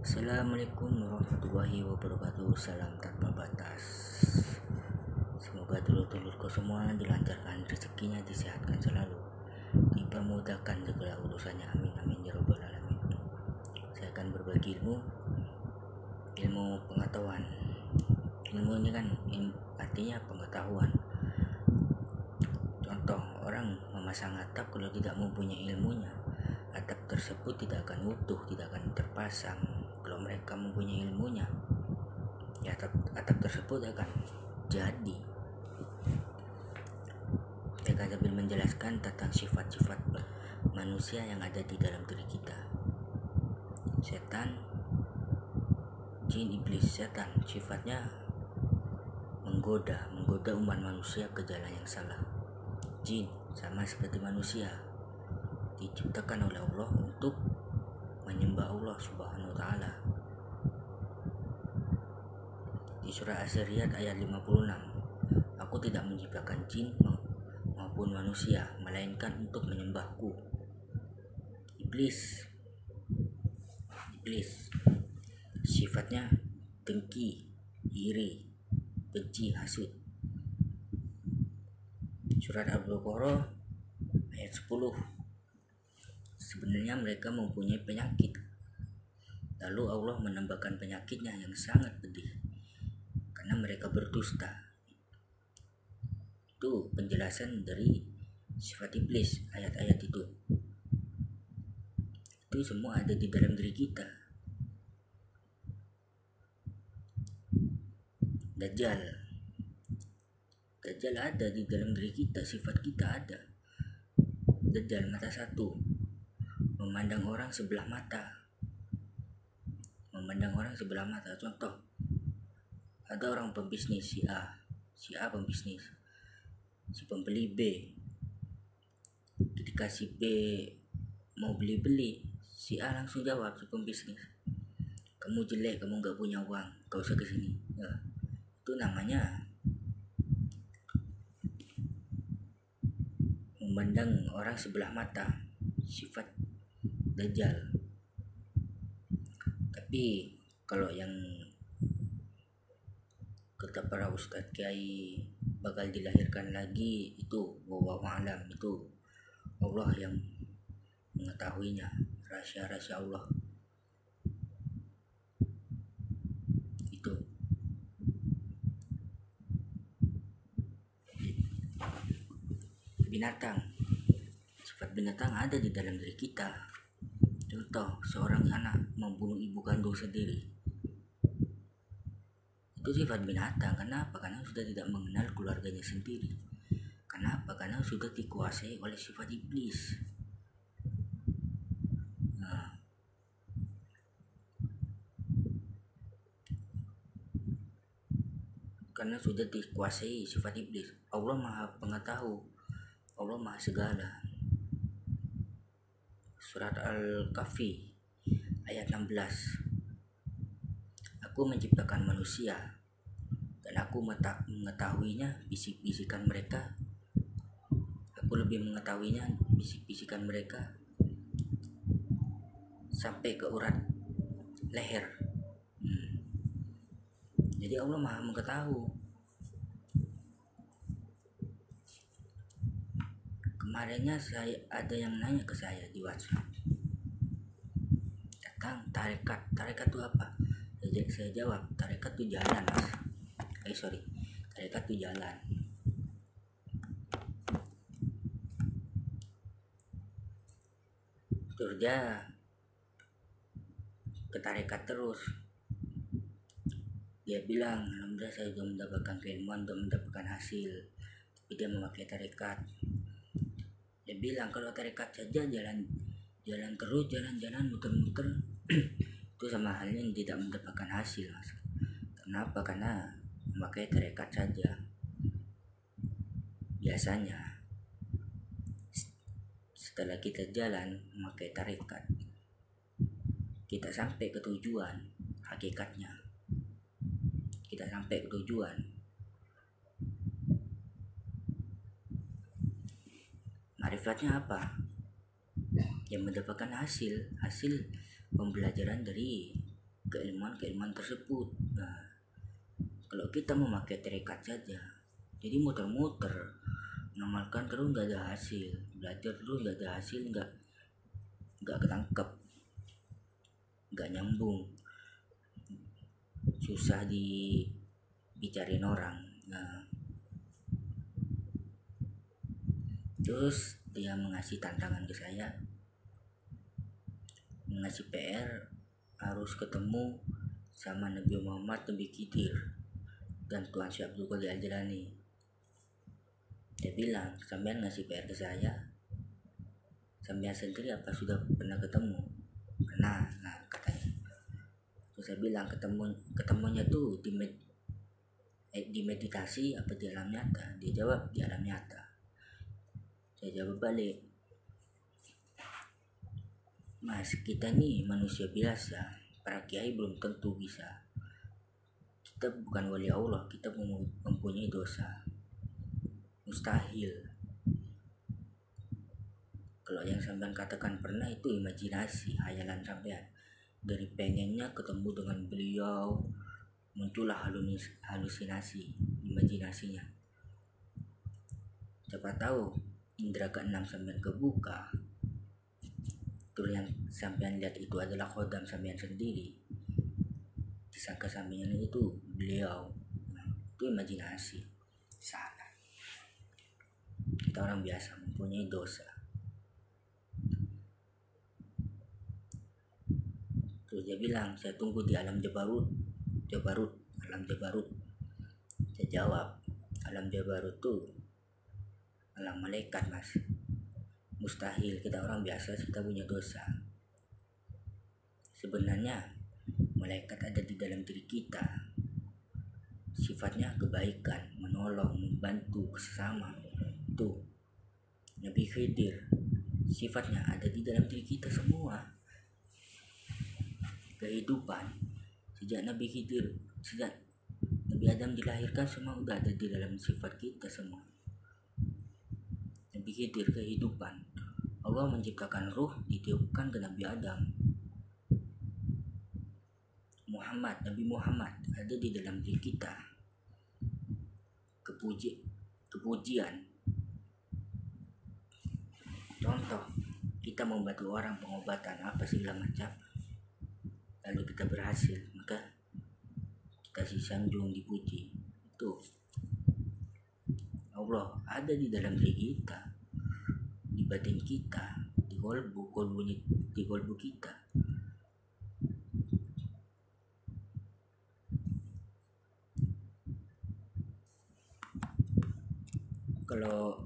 Assalamualaikum warahmatullahi wabarakatuh. Salam tanpa batas. Semoga dulur-dulurku semua dilancarkan rezekinya, disehatkan selalu, dipermudahkan segala urusannya. Amin amin ya rabbal alamin. Saya akan berbagi ilmu pengetahuan. Ilmu ini kan artinya pengetahuan. Contoh, orang memasang atap kalau tidak mempunyai ilmunya, atap tersebut tidak akan utuh, tidak akan terpasang. Kalau mereka mempunyai ilmunya, ya atap tersebut akan jadi. Saya akan sambil menjelaskan tentang sifat-sifat manusia yang ada di dalam diri kita. Setan, jin, iblis. Setan sifatnya menggoda umat manusia ke jalan yang salah. Jin sama seperti manusia, diciptakan oleh Allah untuk menyembah Allah Subhanahu wa taala. Di surah Az-Zariyat ayat 56, aku tidak menciptakan jin maupun manusia melainkan untuk menyembahku. Iblis sifatnya dengki, iri, benci, hasut. Surat Al-Baqarah ayat 10, sebenarnya mereka mempunyai penyakit, lalu Allah menambahkan penyakitnya yang sangat pedih karena mereka berdusta. Itu penjelasan dari sifat iblis. Ayat-ayat itu semua ada di dalam diri kita. Dajjal ada di dalam diri kita, sifat kita ada. Dajjal mata satu, memandang orang sebelah mata. Contoh, ada orang pembisnis si A pembisnis, si pembeli B. Ketika si B mau beli, si A langsung jawab, si pembisnis, kamu jelek, kamu gak punya uang, gak usah kesini. Itu namanya memandang orang sebelah mata, sifat Dajjal. Tapi kalau yang kata para ustadz kiai bakal dilahirkan lagi, itu wallahu a'lam, itu Allah yang mengetahuinya, rahasia-rahasia Allah. Itu binatang, sifat binatang ada di dalam diri kita. Contoh, seorang anak membunuh ibu kandung sendiri, itu sifat binatang. Kenapa? Karena sudah tidak mengenal keluarganya sendiri. Kenapa? Karena sudah dikuasai oleh sifat iblis. Karena sudah dikuasai sifat iblis. Allah maha pengetahu, Allah maha segala. Surat Al-Kahfi ayat 16, aku menciptakan manusia dan aku mengetahuinya bisik-bisikan mereka. Aku lebih mengetahuinya bisik-bisikan mereka sampai ke urat leher. Jadi Allah maha mengetahui. Kemarinnya ada yang nanya ke saya di WhatsApp tentang tarekat itu apa. Saya jawab, tarekat itu jalan, mas. Tarekat itu jalan. Terus dia ke tarekat terus. Dia bilang, alhamdulillah saya sudah mendapatkan keilmuan, sudah mendapatkan hasil. Tapi dia memakai tarekat. Dia bilang kalau tarekat saja jalan terus, jalan muter-muter itu sama halnya yang tidak mendapatkan hasil, mas. Kenapa? Karena memakai tarekat saja. Biasanya setelah kita jalan memakai tarekat, kita sampai ke tujuan. Hakikatnya kita sampai ke tujuan. Marifatnya apa? Yang mendapatkan hasil pembelajaran dari keilmuan tersebut. Nah, kalau kita memakai tarekat saja, jadi muter-muter, ngamalkan terus nggak ada hasil, belajar terus nggak ada hasil, nggak ketangkep, nggak nyambung, susah dibicarain orang. Nah, terus dia mengasih tantangan ke saya, mengasih PR harus ketemu sama Nabi Muhammad, Nabi Khidir, dan Tuan Syekh Abdul Qadir Al-Jilani. Dia bilang, sampean ngasih PR ke saya, sampean sendiri apa sudah pernah ketemu? Pernah. Nah, katanya. Terus saya bilang, ketemunya tuh di meditasi apa di alam nyata? Dia jawab, di alam nyata. Saya jawab balik, Mas, kita nih manusia biasa, para kiai belum tentu bisa. Kita bukan wali Allah, kita mempunyai dosa. Mustahil. Kalau yang sampean katakan pernah itu imajinasi, hayalan sampean. Dari pengennya ketemu dengan beliau, muncullah halusinasi, imajinasinya. Siapa tahu indera keenam sampean kebuka. Terus yang sampean lihat itu adalah khodam sampean sendiri. Disangka sampean itu beliau. Nah, itu imajinasi. Salah. Kita orang biasa mempunyai dosa. Terus dia bilang, saya tunggu di alam Jabarut, alam Jabarut. Saya jawab, alam Jabarut tuh alam malaikat, Mas. Mustahil, kita orang biasa, kita punya dosa. Sebenarnya malaikat ada di dalam diri kita. Sifatnya kebaikan, menolong, membantu sesama. Tuh, Nabi Khidir, sifatnya ada di dalam diri kita semua. Kehidupan sejak Nabi Adam dilahirkan semua udah ada di dalam sifat kita semua. Nabi Khidir kehidupan. Allah menciptakan ruh ditiupkan ke Nabi Adam. Nabi Muhammad ada di dalam diri kita. Kepujian. Contoh, kita membantu orang pengobatan apa segala macam, lalu kita berhasil, maka kita sanjung, dipuji. Itu Allah ada di dalam diri kita, di batin kita, di kolbu kita. Kalau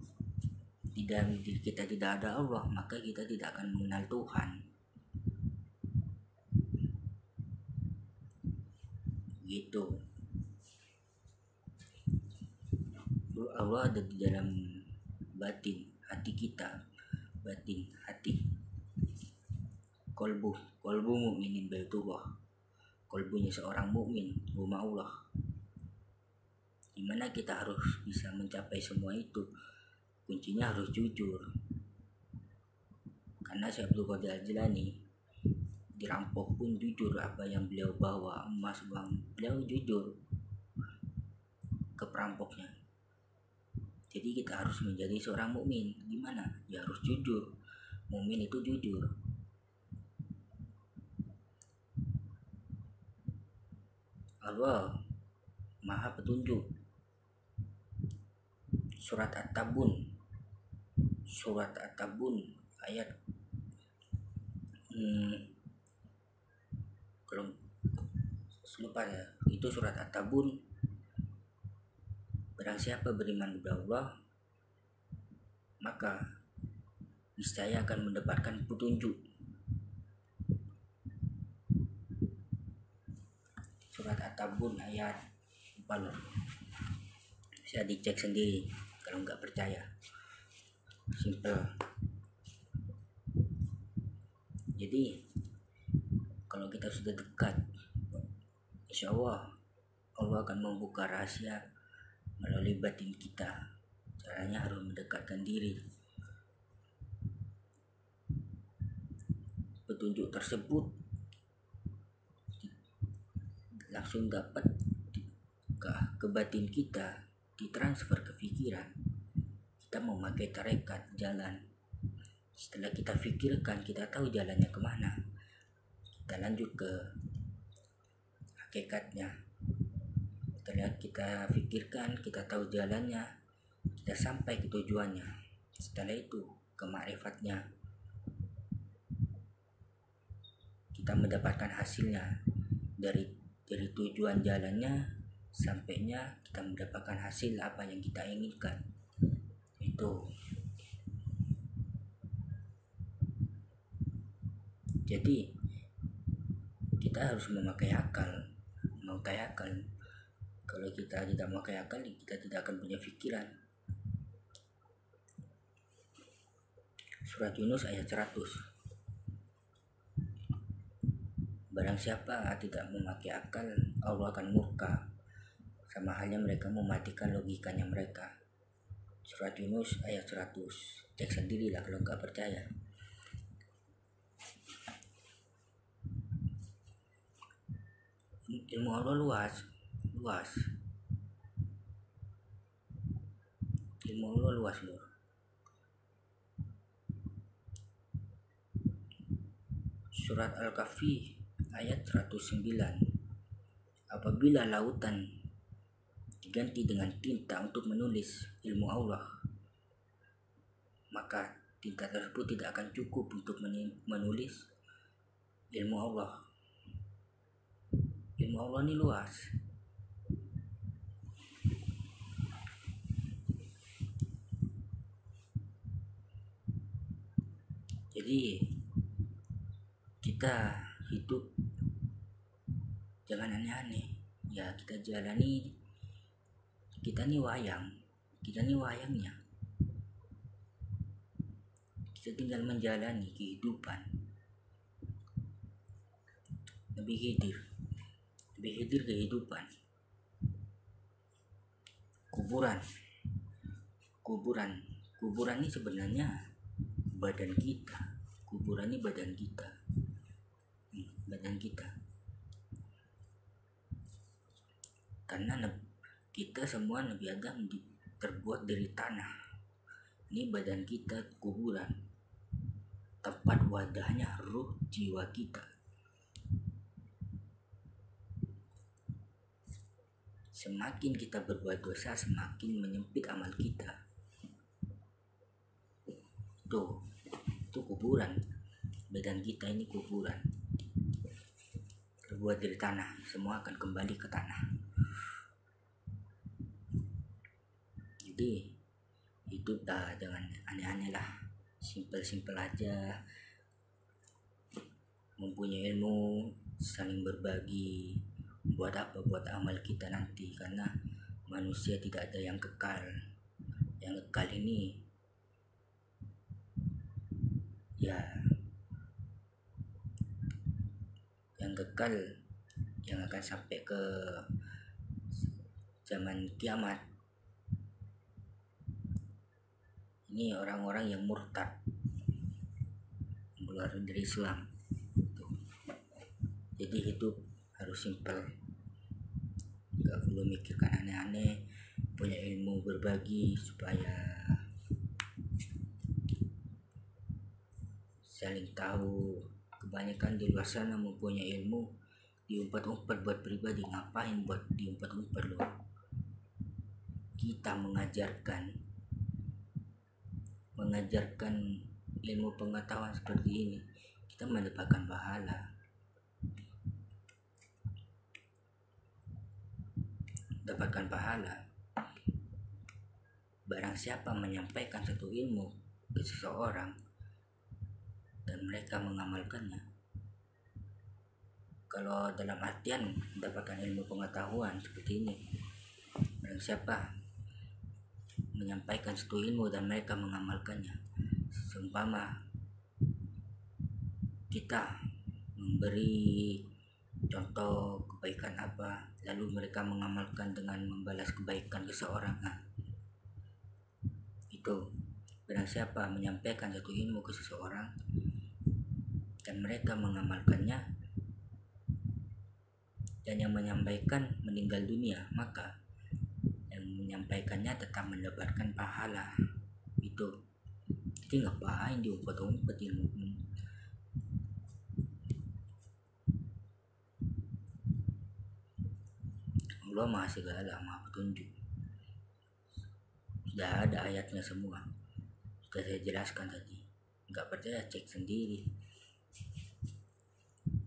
di dalam diri kita tidak ada Allah, maka kita tidak akan mengenal Tuhan. Gitu. Allah ada di dalam batin hati kita, batin hati. Kolbu mukminin baitullah. Kolbunya seorang mukmin, rumah Allah. Dimana kita harus bisa mencapai semua itu? Kuncinya harus jujur. Karena Syekh Abdul Qadir Al-Jilani dirampok pun jujur, apa yang beliau bawa, emas, uang, beliau jujur ke perampoknya. Jadi kita harus menjadi seorang mukmin. Gimana? Ya harus jujur. Mukmin itu jujur. Allah Maha Petunjuk. Surat At-Tabun ayat kalau lupa ya, itu surat At-Tabun. Barang siapa beriman kepada Allah, maka niscaya akan mendapatkan petunjuk. Surat At-Tabun ayat 4. Bisa dicek sendiri kalau nggak percaya. Simple. Jadi kalau kita sudah dekat, insya Allah akan membuka rahasia melalui batin kita. Caranya harus mendekatkan diri. Petunjuk tersebut langsung dapat ke batin kita, ditransfer ke pikiran. Kita memakai tarekat jalan. Setelah kita pikirkan, kita tahu jalannya kemana, kita lanjut ke hakikatnya. Setelah kita pikirkan, kita tahu jalannya, kita sampai ke tujuannya. Setelah itu ke ma'rifatnya, kita mendapatkan hasilnya. Dari tujuan jalannya sampainya kita mendapatkan hasil apa yang kita inginkan. Itu. Jadi kita harus memakai akal. Kalau kita tidak memakai akal, kita tidak akan punya pikiran. Surat Yunus ayat 100. Barang siapa tidak memakai akal, Allah akan murka. Sama halnya mereka mematikan logikanya mereka. Surat Yunus ayat 100. Cek sendirilah kalau nggak percaya. Ilmu Allah luas. Ilmu Allah luas loh. Surat Al-Kahfi ayat 109. Apabila lautan diganti dengan tinta untuk menulis ilmu Allah, maka tinta tersebut tidak akan cukup untuk menulis ilmu Allah. Ilmu Allah ini luas. Jadi kita hidup jangan aneh-aneh. Ya kita jalani, kita nih wayangnya. Kita tinggal menjalani kehidupan. Nabi Khidir kehidupan. Kuburan ini sebenarnya badan kita. Kuburan ini badan kita. Karena kita semua Nabi Adam terbuat dari tanah. Ini badan kita kuburan, tempat wadahnya ruh jiwa kita. Semakin kita berbuat dosa, semakin menyempit amal kita. Itu kuburan. Badan kita ini kuburan, terbuat dari tanah. Semua akan kembali ke tanah. Jadi hidup jangan aneh-aneh lah. Simpel aja. Mempunyai ilmu, saling berbagi. Buat apa? Buat amal kita nanti. Karena manusia tidak ada yang kekal. Yang kekal ini yang akan sampai ke zaman kiamat. Ini orang-orang yang murtad, keluar dari Islam. Jadi hidup harus simpel, gak perlu mikirkan aneh-aneh. Punya ilmu, berbagi supaya saling tahu. Kebanyakan di luar sana mempunyai ilmu diumpat-umpat buat pribadi. Ngapain buat diumpat-umpat loh? Kita mengajarkan ilmu pengetahuan seperti ini, kita mendapatkan pahala. Barang siapa menyampaikan satu ilmu ke seseorang dan mereka mengamalkannya, kalau dalam artian mendapatkan ilmu pengetahuan seperti ini, barang siapa menyampaikan satu ilmu dan mereka mengamalkannya, seumpama kita memberi contoh kebaikan apa, lalu mereka mengamalkan dengan membalas kebaikan ke seorang. Itu barang siapa menyampaikan satu ilmu ke seseorang dan mereka mengamalkannya, dan yang menyampaikan meninggal dunia, maka yang menyampaikannya tetap mendapatkan pahala. Itu jadi ngapain diumpet-umpet ilmu? Allah maha segala, maha petunjuk. Sudah ada ayatnya semua, sudah saya jelaskan tadi. Nggak percaya cek sendiri,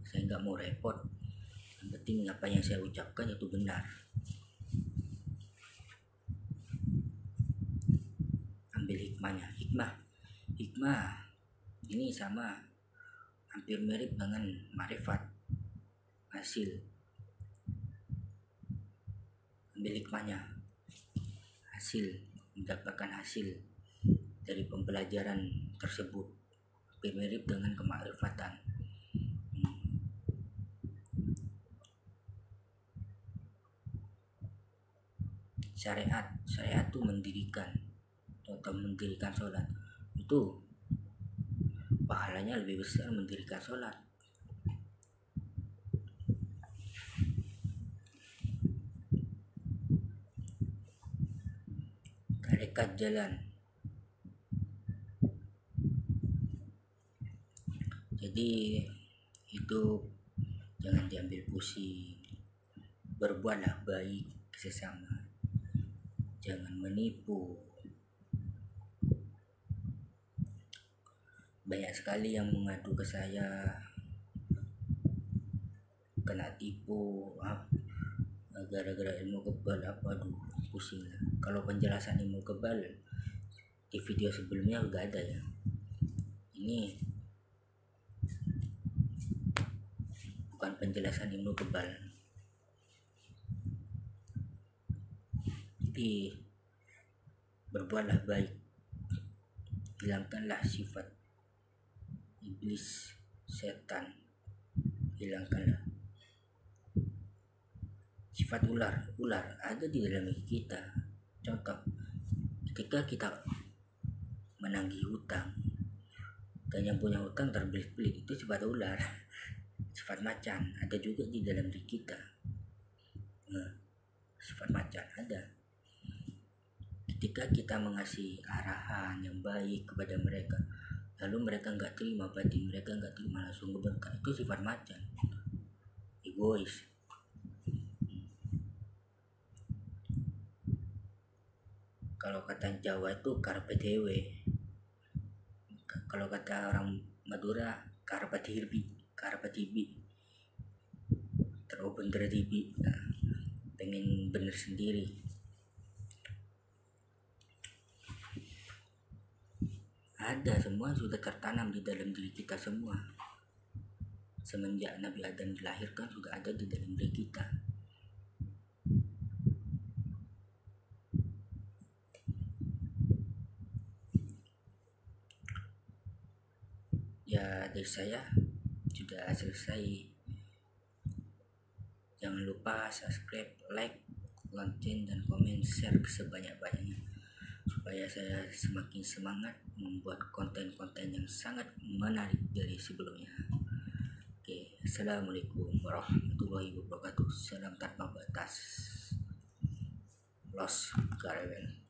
saya nggak mau repot. Yang penting apa yang saya ucapkan itu benar. Ambil hikmahnya. Hikmah ini sama, hampir mirip dengan marifat, hasil. Ambil hikmahnya, hasil, mendapatkan hasil dari pembelajaran tersebut, hampir mirip dengan kemakrifatan. Syariat itu mendirikan atau mendirikan sholat, itu pahalanya lebih besar mendirikan sholat. Tarekat jalan, jadi hidup jangan diambil pusing, berbuatlah baik sesama, jangan menipu. Banyak sekali yang mengadu ke saya kena tipu gara-gara ilmu kebal apa, aduh pusing lah. Kalau penjelasan ilmu kebal di video sebelumnya udah ada ya. Ini bukan penjelasan ilmu kebal. Jadi berbuatlah baik, hilangkanlah sifat iblis, setan, hilangkanlah sifat ular ada di dalam kita. Contoh, ketika kita menagih hutang dan yang punya hutang terbelit-belit, itu sifat ular, sifat macan ada juga di dalam diri kita. Sifat macan ada. Ketika kita mengasih arahan yang baik kepada mereka, lalu mereka nggak terima, batin mereka nggak terima, langsung ngebentak, itu sifat macan, egois. Kalau kata Jawa itu karpe dewe, kalau kata orang Madura karpe tibi, terlalu bener tibi, pengen bener sendiri. Ada, semua sudah tertanam di dalam diri kita semua. Semenjak Nabi Adam dilahirkan sudah ada di dalam diri kita. Ya, dari saya sudah selesai. Jangan lupa subscribe, like, lonceng, dan komen, share sebanyak-banyaknya supaya saya semakin semangat membuat konten-konten yang sangat menarik dari sebelumnya. Oke, assalamualaikum warahmatullahi wabarakatuh. Salam tanpa batas. Los Garewel.